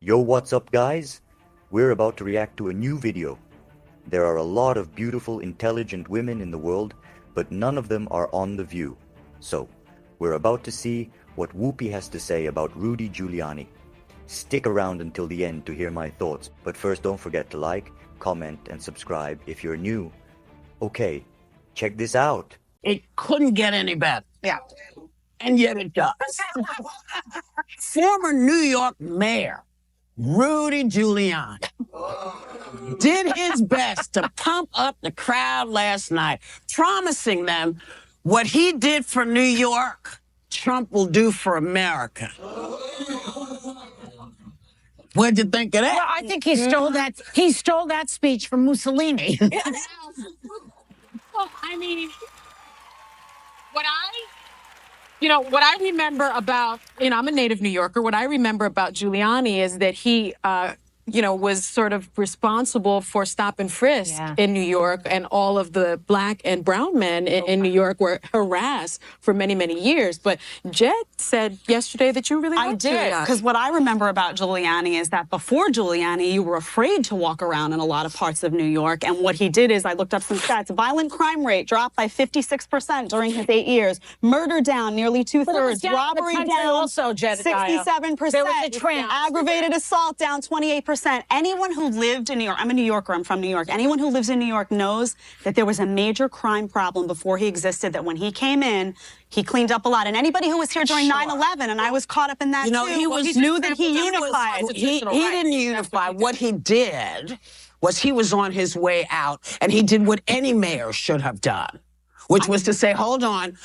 Yo, what's up guys? We're about to react to a new video. There are a lot of beautiful, intelligent women in the world, but none of them are on The View. So, we're about to see what Whoopi has to say about Rudy Giuliani. Stick around until the end to hear my thoughts, but first don't forget to like, comment, and subscribe if you're new. Okay, check this out. It couldn't get any better. Yeah. And yet it does. Former New York Mayor Rudy Giuliani did his best to pump up the crowd last night, promising them what he did for New York, Trump will do for America. What'd you think of that? Well, I think he stole that. He stole that speech from Mussolini. Well, I mean, what I remember about, I'm a native New Yorker. What I remember about Giuliani is that he, was sort of responsible for stop and frisk in New York, and all of the black and brown men in New York were harassed for many, many years. But Jed said yesterday that you really liked Giuliani. I did, because what I remember about Giuliani is that before Giuliani, you were afraid to walk around in a lot of parts of New York. And what he did is, I looked up some stats, violent crime rate dropped by 56% during his 8 years, murder down nearly 2/3, robbery down also, 67%, there was a trend. aggravated assault down 28%. Anyone who lived in New York, I'm a New Yorker, I'm from New York, anyone who lives in New York knows that there was a major crime problem before he existed, that when he came in, he cleaned up a lot. And anybody who was here during 9/11, and I was caught up in that too, knew that he unified. He didn't unify. What he did was he was on his way out, and he did what any mayor should have done, which was to say, hold on,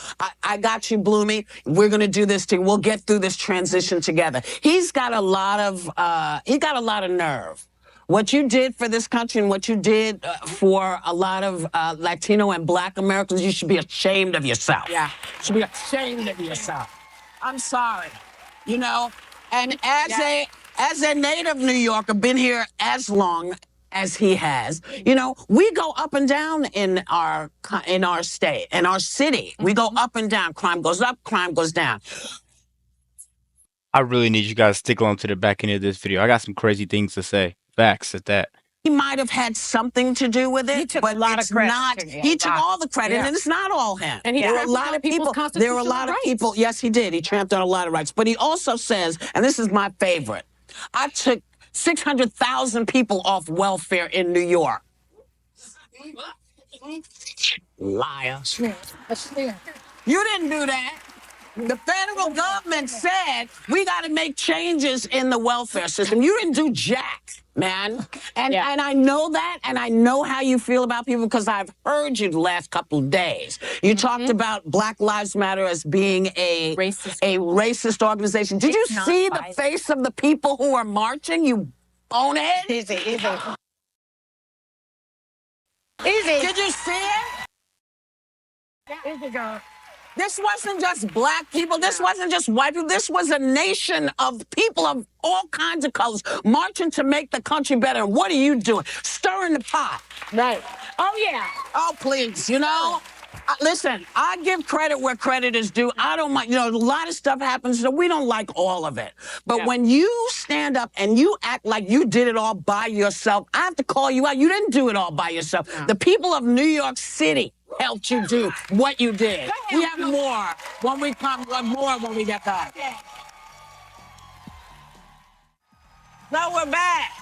I got you, Bloomy. We're going to do this thing. We'll get through this transition together. He's got a lot of nerve. What you did for this country and what you did for a lot of Latino and black Americans, you should be ashamed of yourself. Yeah. You should be ashamed of yourself. I'm sorry. And as a native New Yorker, been here as long as he has, we go up and down in our state, in our city. We go up and down. Crime goes up, crime goes down. I really need you guys to stick along to the back end of this video. I got some crazy things to say. Facts at that. He might have had something to do with it, He took but a lot of it's credit. not. He took all the credit, and it's not all him. And he there were a lot of people. There were a lot of people. Yes, he did. He tramped on a lot of rights. But he also says, and this is my favorite, I took 600,000 people off welfare in New York. Liar. You didn't do that. The federal government said we got to make changes in the welfare system. You didn't do jack, man. And I know that, and I know how you feel about people because I've heard you the last couple of days. You talked about Black Lives Matter as being a racist organization. Did you see the face of the people who are marching, you bonehead? Easy. Did you see it? Easy, girl. This wasn't just black people. This wasn't just white people. This was a nation of people of all kinds of colors marching to make the country better. And what are you doing? Stirring the pot. Right. Oh, yeah. Oh, please, listen, I give credit where credit is due. I don't mind, a lot of stuff happens, so we don't like all of it. But when you stand up and you act like you did it all by yourself, I have to call you out. You didn't do it all by yourself. No. The people of New York City helped you do what you did. We have more when we get back. No, we're back.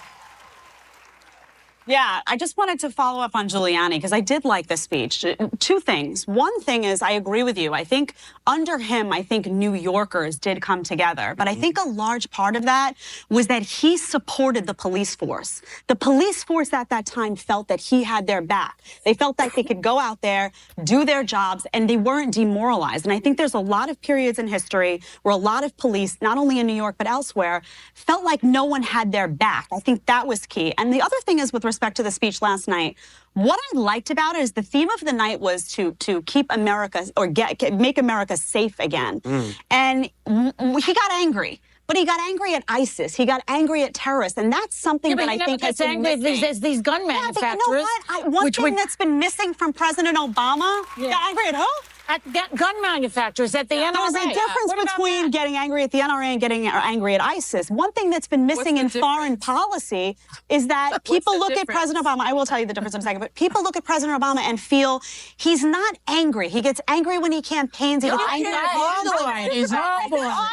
Yeah, I just wanted to follow up on Giuliani because I did like this speech. Two things. One thing is, I agree with you. I think under him, New Yorkers did come together. But I think a large part of that was that he supported the police force. The police force at that time felt that he had their back. They felt like they could go out there, do their jobs, and they weren't demoralized. And I think there's a lot of periods in history where a lot of police, not only in New York but elsewhere, felt like no one had their back. I think that was key. And the other thing is, with respect to the speech last night, what I liked about it is the theme of the night was to keep America, or make America safe again. And he got angry. But he got angry at ISIS. He got angry at terrorists. And that's something that I think has been missing. There's these gun manufacturers. But you know what? One thing that's been missing from President Obama, he got angry at who? at gun manufacturers, at the NRA. There's a difference between getting angry at the NRA and getting angry at ISIS. One thing that's been missing in foreign policy is that people look at President Obama. I will tell you the difference in a second, but people look at President Obama and feel he's not angry. He gets angry when he campaigns. He gets angry. I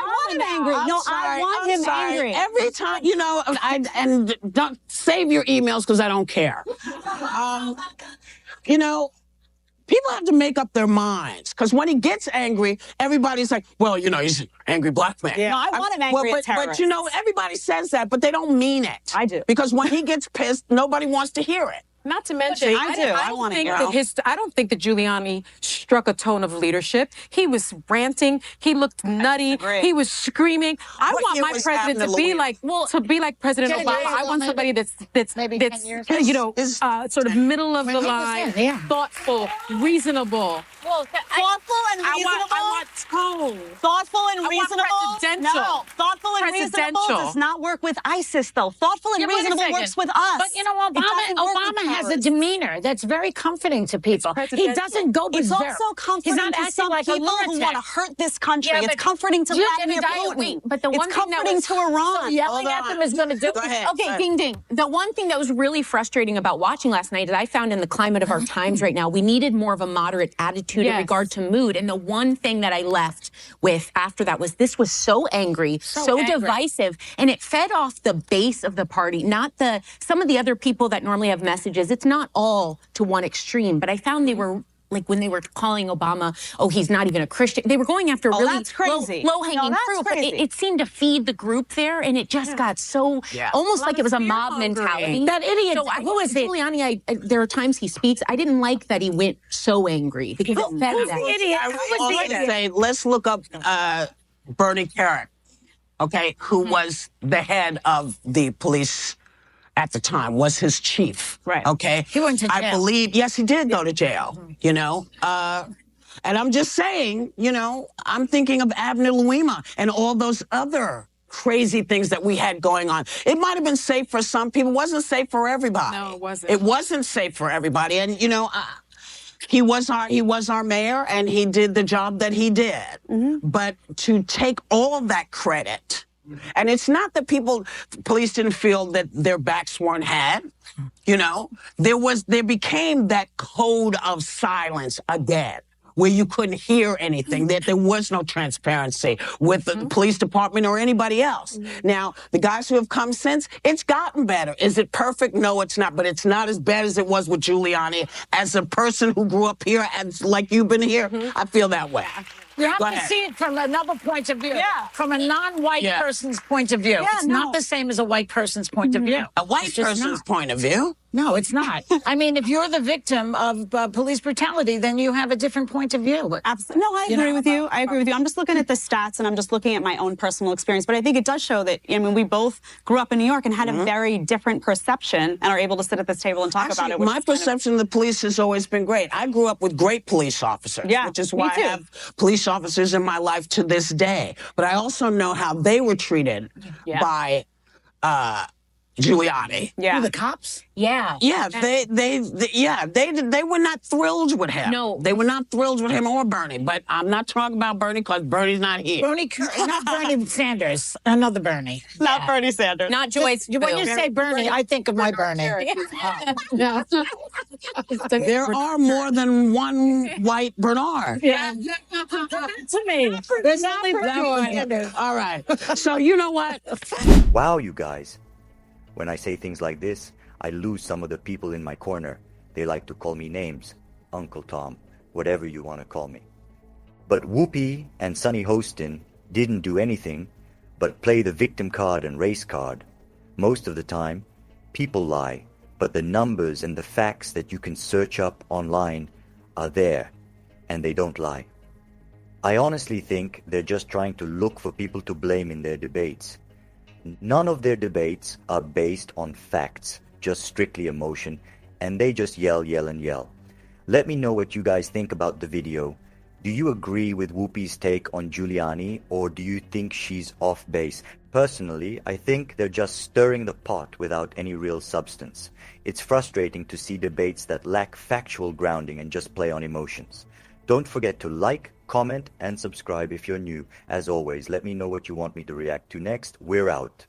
want him angry. No, I want him angry. Every time, you know, and don't save your emails because I don't care. You know, people have to make up their minds because when he gets angry, everybody's like, well, you know, he's an angry black man. Yeah. No, I want him angry at terrorists. But, you know, everybody says that, but they don't mean it. I do. Because when he gets pissed, nobody wants to hear it. Not to mention, I don't think that Giuliani struck a tone of leadership. He was ranting. He looked nutty. He was screaming. I want my president to be like President Obama. I want somebody that's you know, sort of middle of the line, thoughtful, reasonable. Thoughtful and reasonable. I want tone. Thoughtful and reasonable. Presidential. No, thoughtful and reasonable does not work with ISIS, though. Thoughtful and reasonable works with us. But you know, Obama has a demeanor that's very comforting to people. He doesn't go berserk. It's also comforting to some people who want to hurt this country. Yeah, it's comforting to Vladimir Putin. But the one it's thing comforting to Iran. Yelling at them is going to do it. Okay, ding ding. The one thing that was really frustrating about watching last night that I found in the climate of our times right now, we needed more of a moderate attitude in regard to mood. And the one thing that I left with after that was this was so angry, so divisive, and it fed off the base of the party, not some of the other people that normally have messages. It's not all to one extreme, but I found they were like when they were calling Obama, oh, he's not even a Christian. They were going after really low-hanging fruit, but it seemed to feed the group there, and it just got so almost like it was a mob mentality. That idiot, so who is Giuliani? There are times he speaks. I didn't like that he went so angry because it fed that. Idiot. I would say, let's look up Bernie Kerik, okay, who was the head of the police at the time, was his chief. Right. Okay. He went to jail. I believe, yes, he did go to jail, you know. And I'm just saying, you know, I'm thinking of Abner Louima and all those other crazy things that we had going on. It might have been safe for some people. It wasn't safe for everybody. No, it wasn't. It wasn't safe for everybody. And, you know, he was our mayor, and he did the job that he did. But to take all of that credit, and it's not that police didn't feel that their backs weren't had, you know, there became that code of silence again, where you couldn't hear anything, that there was no transparency with the police department or anybody else. Now, the guys who have come since, it's gotten better. Is it perfect? No, it's not, but it's not as bad as it was with Giuliani. As a person who grew up here, and like you've been here, I feel that way. You have to see it from another point of view. From a non-white person's point of view. It's not the same as a white person's point of view. A white person's point of view? No, it's not. I mean, if you're the victim of police brutality, then you have a different point of view. Absolutely. No, I agree with you. I agree with you. I'm just looking at the stats, and I'm just looking at my own personal experience. But I think it does show that, I mean, we both grew up in New York and had a very different perception and are able to sit at this table and talk about it. My perception of the police has always been great. I grew up with great police officers, which is why I have police officers in my life to this day. But I also know how they were treated by Giuliani. The cops? Yeah. Yeah, they were not thrilled with him. No. They were not thrilled with him or Bernie. But I'm not talking about Bernie because Bernie's not here. Not Bernie Sanders. Another Bernie. Not Bernie Sanders. Not Joyce. When you say Bernie, I think of my Bernie. There are more than one white Bernard. To me. There's only Bernie. All right. So you know what? Wow, you guys. When I say things like this, I lose some of the people in my corner. They like to call me names. Uncle Tom, whatever you want to call me. But Whoopi and Sunny Hostin didn't do anything but play the victim card and race card. Most of the time, people lie, but the numbers and the facts that you can search up online are there, and they don't lie. I honestly think they're just trying to look for people to blame in their debates. None of their debates are based on facts, just strictly emotion, and they just yell, and yell. Let me know what you guys think about the video. Do you agree with Whoopi's take on Giuliani, or do you think she's off base? Personally, I think they're just stirring the pot without any real substance. It's frustrating to see debates that lack factual grounding and just play on emotions. Don't forget to like, comment, and subscribe if you're new. As always, let me know what you want me to react to next. We're out.